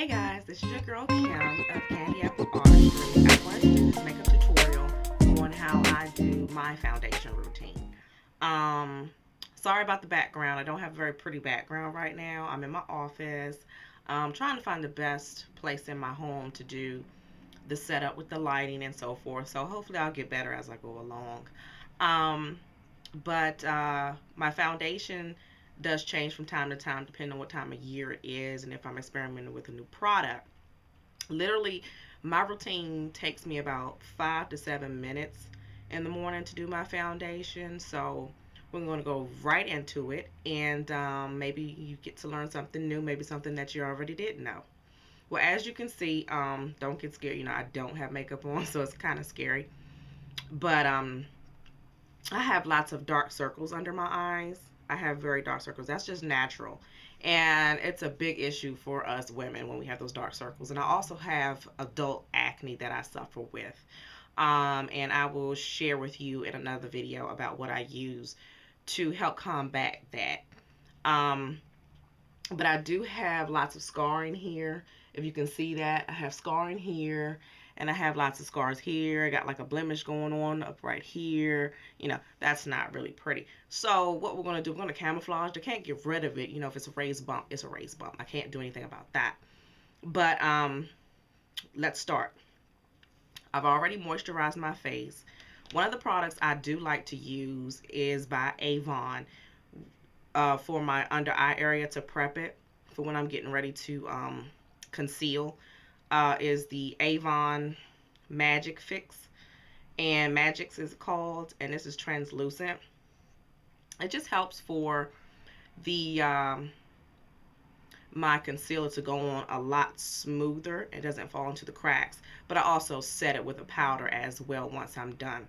Hey guys, this is your girl Kim of Candy Apple Artistry. I wanted to do this makeup tutorial on how I do my foundation routine. Um, Sorry about the background. I don't have a very pretty background right now. I'm in my office. Trying to find the best place in my home to do the setup with the lighting and so forth. So hopefully I'll get better as I go along. Um, but my foundation does change from time to time depending on what time of year it is and if I'm experimenting with a new product. Literally, my routine takes me about 5 to 7 minutes in the morning to do my foundation. So we're going to go right into it, and maybe you get to learn something new, maybe something that you already didn't know. Well, as you can see, don't get scared. I don't have makeup on, so it's kind of scary. But I have lots of dark circles under my eyes. I have very dark circles. That's just natural. And it's a big issue for us women when we have those dark circles. And I also have adult acne that I suffer with. And I will share with you in another video about what I use to help combat that. Um, but I do have lots of scarring here. If you can see that, I have scarring here, and I have lots of scars here. I got like a blemish going on up right here. That's not really pretty. So what we're going to do, we're going to camouflage. I can't get rid of it. If it's a raised bump, it's a raised bump. I can't do anything about that. But let's start. I've already moisturized my face. One of the products I do like to use is by Avon for my under eye area to prep it for when I'm getting ready to conceal. Is the Avon Magic Fix, and Magix is called, and this is translucent. It just helps for the my concealer to go on a lot smoother. It doesn't fall into the cracks, but I also set it with a powder as well once I'm done.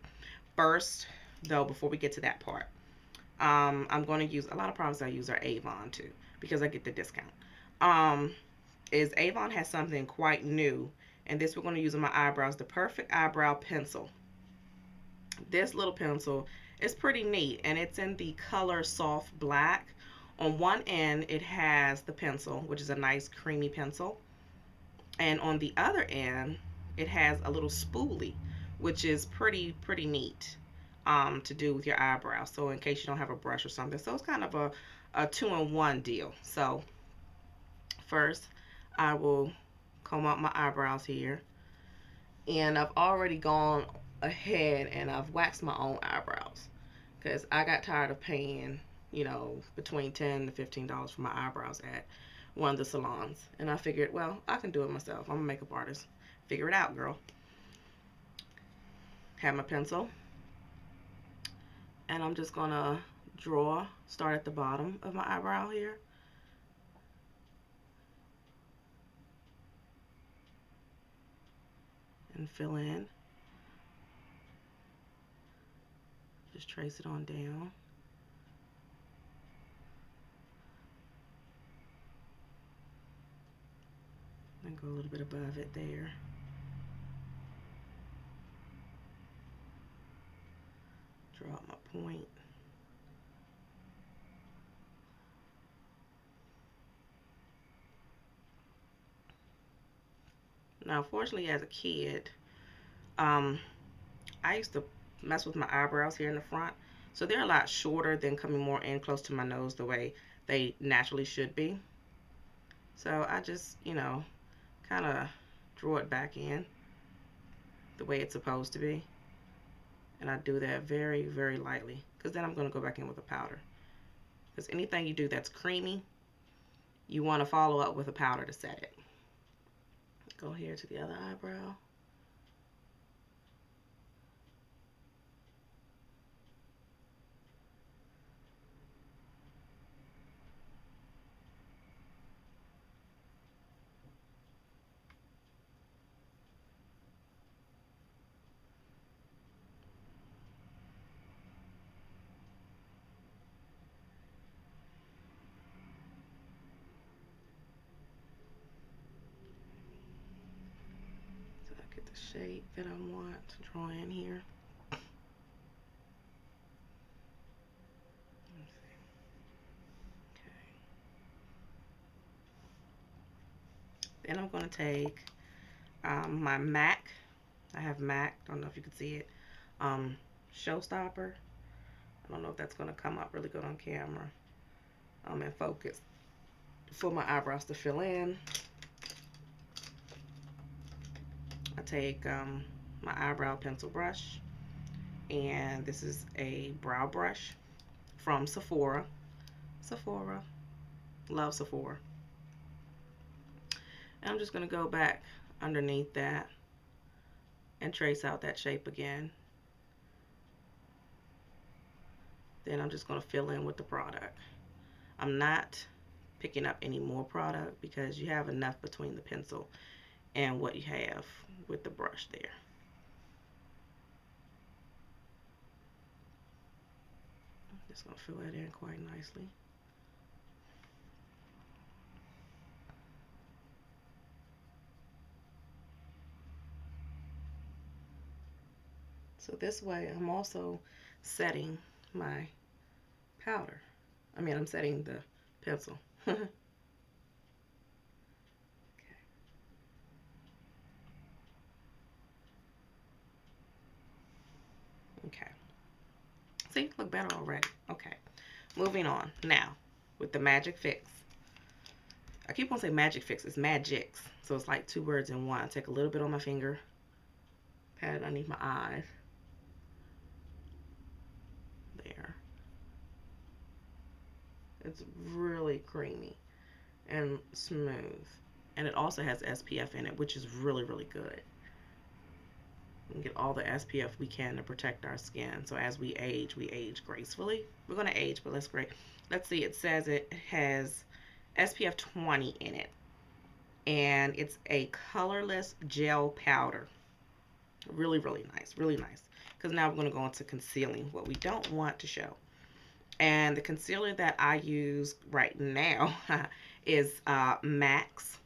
First, though, before we get to that part, I'm going to use a lot of products I use are Avon too because I get the discount. Is Avon has something quite new, and this we're going to use on my eyebrows, the Perfect Eyebrow Pencil. This little pencil is pretty neat, and it's in the color Soft Black. On one end, it has the pencil, which is a nice creamy pencil, and on the other end, it has a little spoolie, which is pretty neat to do with your eyebrows. So in case you don't have a brush or something, so it's kind of a two-in-one deal. So first, I will comb out my eyebrows here, and I've already gone ahead and I've waxed my own eyebrows because I got tired of paying between $10 to $15 for my eyebrows at one of the salons, and I figured, well, I can do it myself. I'm a makeup artist. Figure it out, girl. Have my pencil, and I'm just gonna start at the bottom of my eyebrow here, and fill in. Just trace it on down. And go a little bit above it there. Draw out my point. Now, fortunately, as a kid, I used to mess with my eyebrows here in the front. So they're a lot shorter than coming more in close to my nose the way they naturally should be. So I just, kind of draw it back in the way it's supposed to be. And I do that very, very lightly because then I'm going to go back in with a powder. Because anything you do that's creamy, you want to follow up with a powder to set it. Go here to the other eyebrow. So I get the shape that I want to draw in here. Then I'm going to take my MAC. I have MAC. Don't know if you can see it. Um, Showstopper. I don't know if that's going to come up really good on camera. And focus for my eyebrows to fill in. I take my eyebrow pencil brush, and this is a brow brush from Sephora. Sephora, love Sephora. And I'm just going to go back underneath that and trace out that shape again. Then I'm just going to fill in with the product. I'm not picking up any more product because you have enough between the pencil and what you have with the brush there. I'm just going to fill that in quite nicely. So this way I'm also setting my powder. I'm setting the pencil. Okay. Okay. See, look better already. Okay. Moving on. Now, with the Magic Fix. I keep on saying Magic Fix. It's Magix. So it's like two words in one. I take a little bit on my finger. Pat it underneath my eyes. There. It's really creamy and smooth. And it also has SPF in it, which is really, really good. We can get all the SPF we can to protect our skin. So as we age gracefully. We're going to age, but let's see. It says it has SPF 20 in it. And it's a colorless gel powder. Really, really nice. Really nice. Because now we're going to go into concealing what we don't want to show. And the concealer that I use right now is MAC's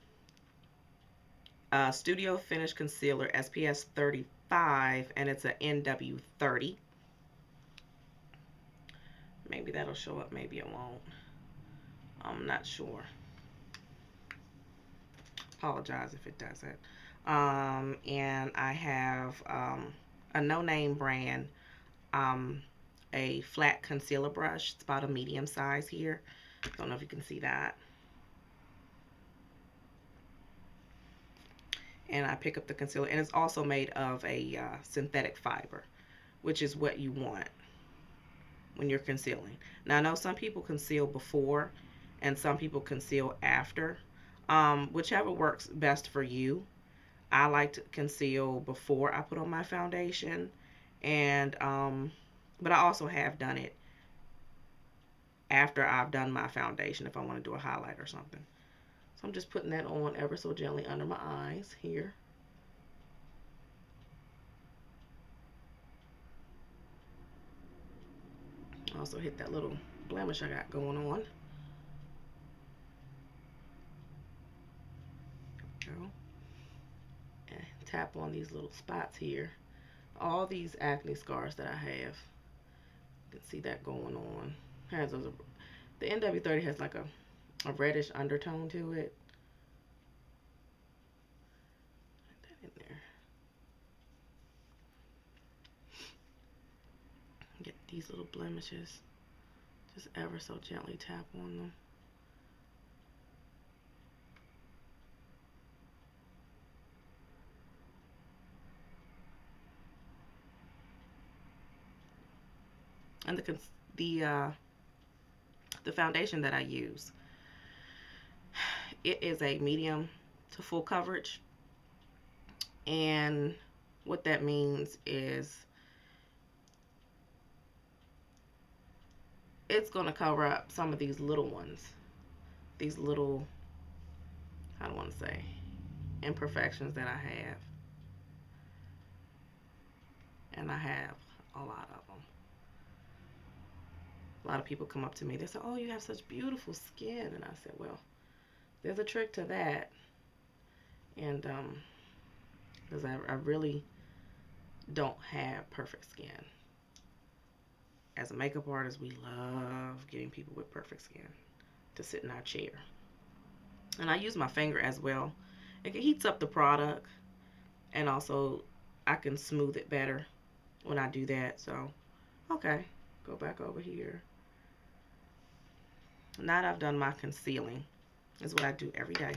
Studio Finish Concealer SPF 35, and it's an NW30. Maybe that'll show up, maybe it won't. I'm not sure. Apologize if it doesn't. And I have a no-name brand, a flat concealer brush. It's about a medium size here. Don't know if you can see that. And I pick up the concealer, and it's also made of a synthetic fiber, which is what you want when you're concealing. Now, I know some people conceal before and some people conceal after. Whichever works best for you. I like to conceal before I put on my foundation, and but I also have done it after I've done my foundation if I want to do a highlight or something. So I'm just putting that on ever so gently under my eyes here. Also hit that little blemish I got going on. There we go. And tap on these little spots here. All these acne scars that I have. You can see that going on. The NW30 has like a reddish undertone to it. Put that in there. Get these little blemishes. Just ever so gently tap on them. And the foundation that I use, it is a medium to full coverage, and what that means is it's going to cover up some of these little ones, these little, I don't want to say, imperfections that I have, and I have a lot of them. A lot of people come up to me, they say, oh, you have such beautiful skin, and I said, well, there's a trick to that. And because I really don't have perfect skin. As a makeup artist, we love getting people with perfect skin to sit in our chair. And I use my finger as well It heats up the product, and also I can smooth it better when I do that. So, okay, go back over here. Now that I've done my concealing, is what I do every day.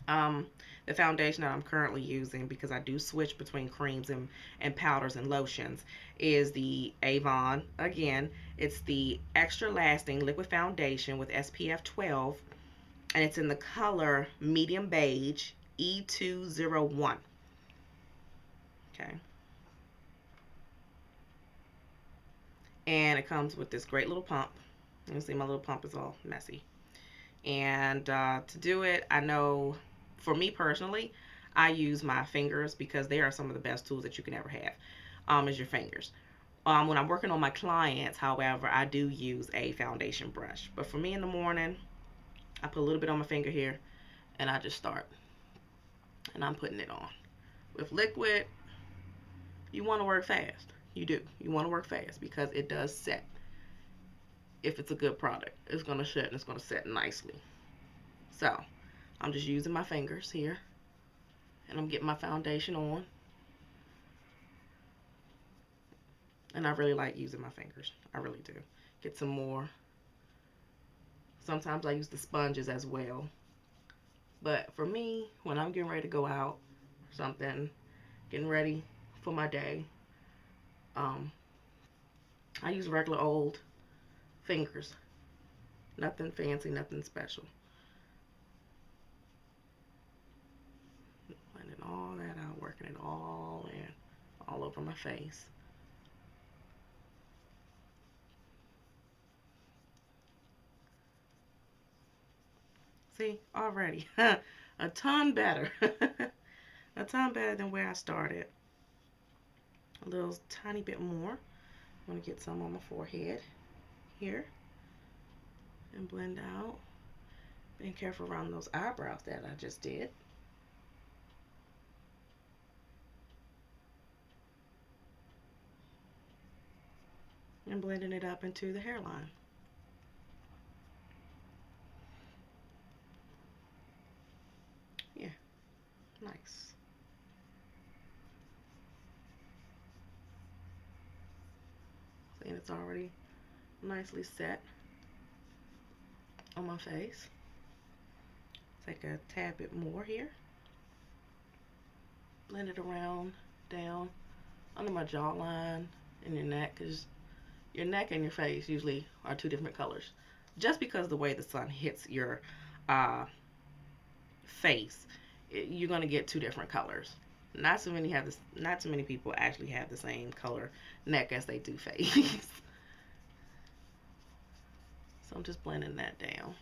Um, the foundation that I'm currently using, because I do switch between creams and powders and lotions, is the Avon. Again, it's the Extra Lasting Liquid Foundation with SPF 12, and it's in the color medium beige E201. Okay. And it comes with this great little pump. You can see my little pump is all messy. And to do it, I know for me personally, I use my fingers because they are some of the best tools that you can ever have, is your fingers. When I'm working on my clients, however, I do use a foundation brush. But for me in the morning, I put a little bit on my finger here and I just start. And I'm putting it on. With liquid, you want to work fast. You do. You want to work fast because it does set. If it's a good product, it's going to set and it's going to set nicely. So, I'm just using my fingers here and I'm getting my foundation on. And I really like using my fingers. I really do. Get some more. Sometimes I use the sponges as well. But for me, when I'm getting ready to go out or something, getting ready for my day, I use regular old fingers. Nothing fancy, nothing special. Blending all that out, working it all in, all over my face. See, already a ton better. A ton better than where I started. A little tiny bit more. I'm going to get some on my forehead here and blend out. Being careful around those eyebrows that I just did. And blending it up into the hairline. Yeah, nice. See, it's already nicely set on my face. Take a tad bit more here. Blend it around, down, under my jawline and your neck, because your neck and your face usually are two different colors. Just because of the way the sun hits your uh, face, you're gonna get two different colors. Not so many have this. Not too many people actually have the same color neck as they do face. So I'm just blending that down.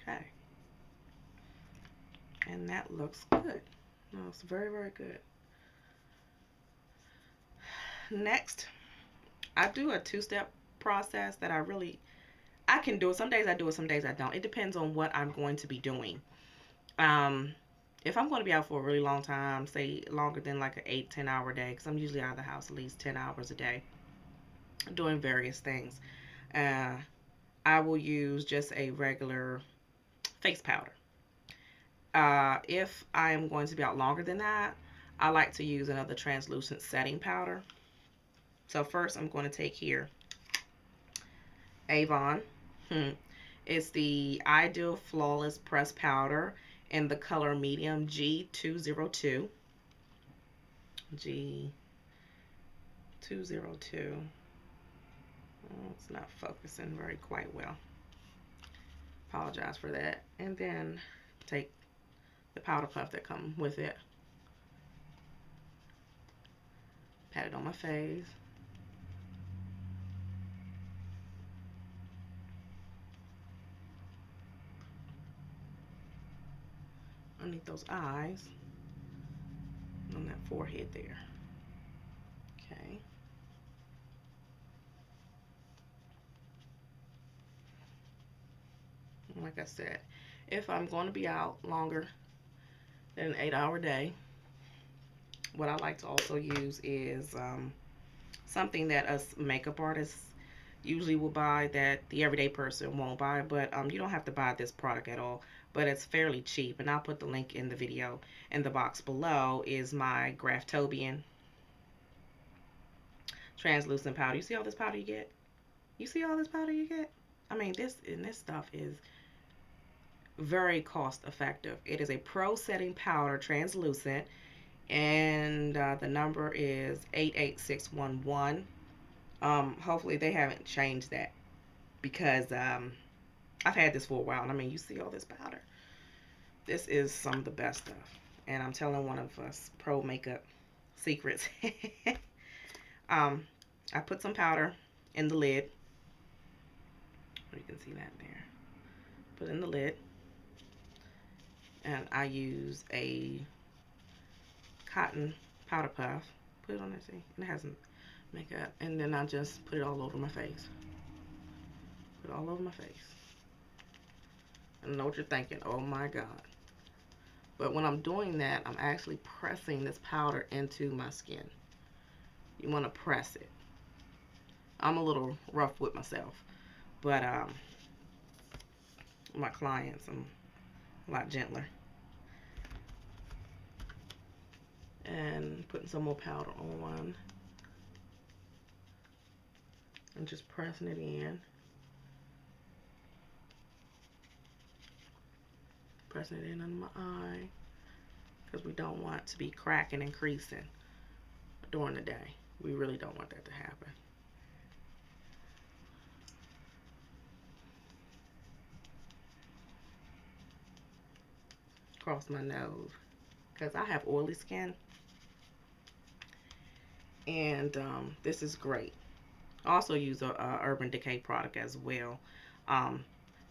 Okay. And that looks good. That looks very, very good. Next, I do a two-step process that I can do it. Some days I do it, some days I don't. It depends on what I'm going to be doing. Um, if I'm going to be out for a really long time, say longer than like an 8-10 hour day, because I'm usually out of the house at least 10 hours a day doing various things, uh, I will use just a regular face powder. If I am going to be out longer than that, I like to use another translucent setting powder. So first I'm going to take here Avon. It's the Ideal Flawless Press Powder in the color medium G202. G202. Oh, it's not focusing very quite well. Apologize for that. And then take the powder puff that comes with it. Pat it on my face. Underneath those eyes. On that forehead there. Okay. Like I said, if I'm going to be out longer than an 8-hour day, what I like to also use is something that us makeup artists usually will buy that the everyday person won't buy. But you don't have to buy this product at all. But it's fairly cheap, and I'll put the link in the video in the box below. Is my Graftobian translucent powder. You see all this powder you get? You see all this powder you get? I mean, this stuff is very cost effective. It is a pro setting powder, translucent, and the number is 88611. Hopefully they haven't changed that because I've had this for a while. And I mean, you see all this powder. This is some of the best stuff, and I'm telling one of us pro makeup secrets. I put some powder in the lid. You can see that there. Put in the lid, and I use a cotton powder puff. Put it on there, see, and it has some makeup, and then I just put it all over my face. Put it all over my face. I know what you're thinking. Oh my God. But when I'm doing that, I'm actually pressing this powder into my skin. You want to press it. I'm a little rough with myself, but my clients, I'm a lot gentler. And putting some more powder on and just pressing it in. Pressing it in under my eye, because we don't want to be cracking and creasing during the day. We really don't want that to happen. Across my nose, because I have oily skin, and this is great. I also use a Urban Decay product as well,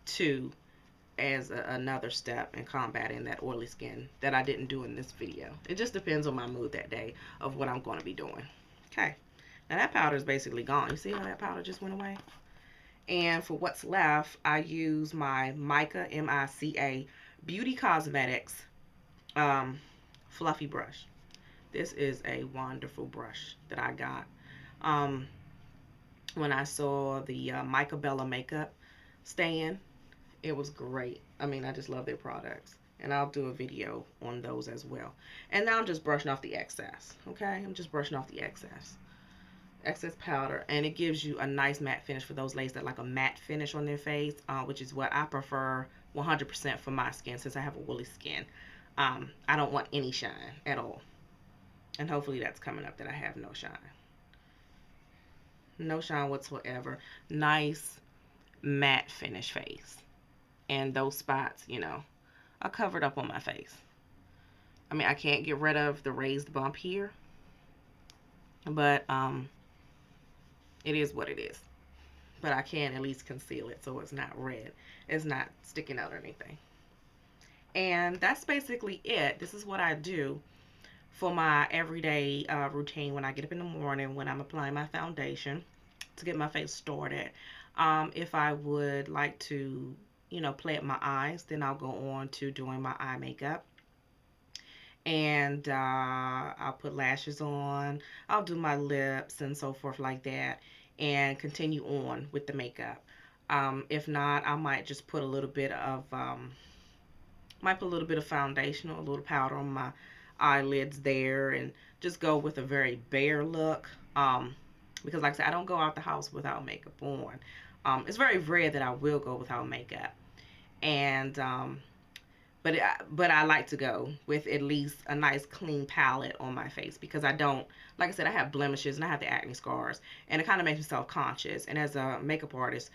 too, as another step in combating that oily skin that I didn't do in this video. It just depends on my mood that day of what I'm going to be doing. Okay, now that powder is basically gone. You see how that powder just went away? And for what's left, I use my Mica, M-I-C-A, Beauty Cosmetics fluffy brush. This is a wonderful brush that I got when I saw the Mica Bella makeup stand. It was great. I mean, I just love their products, and I'll do a video on those as well. And now I'm just brushing off the excess. Okay, I'm just brushing off the excess powder, and it gives you a nice matte finish for those ladies that like a matte finish on their face, which is what I prefer 100% for my skin, since I have a woolly skin. I don't want any shine at all, and hopefully that's coming up, that I have no shine. No shine whatsoever. Nice matte finish face. And those spots, you know, are covered up on my face. I mean, I can't get rid of the raised bump here, but it is what it is. But I can at least conceal it so it's not red. It's not sticking out or anything. And that's basically it. This is what I do for my everyday routine when I get up in the morning, when I'm applying my foundation to get my face started. If I would like to, you know, play at my eyes, then I'll go on to doing my eye makeup. And I'll put lashes on. I'll do my lips and so forth like that, and continue on with the makeup. If not, I might just put a little bit of foundation or a little powder on my eyelids there, and just go with a very bare look. Because like I said, I don't go out the house without makeup on. It's very rare that I will go without makeup, and but I like to go with at least a nice clean palette on my face, because I don't, like I said, I have blemishes and I have the acne scars, and it kind of makes me self-conscious. And as a makeup artist,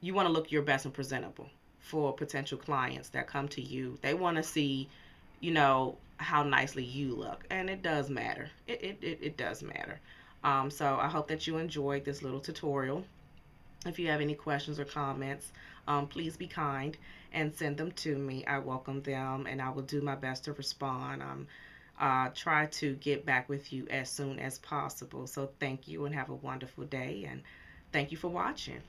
you want to look your best and presentable for potential clients that come to you. They want to see, you know, how nicely you look, and it does matter. It does matter. So I hope that you enjoyed this little tutorial. If you have any questions or comments, please be kind and send them to me. I welcome them, and I will do my best to respond. Try to get back with you as soon as possible. So thank you, and have a wonderful day, and thank you for watching.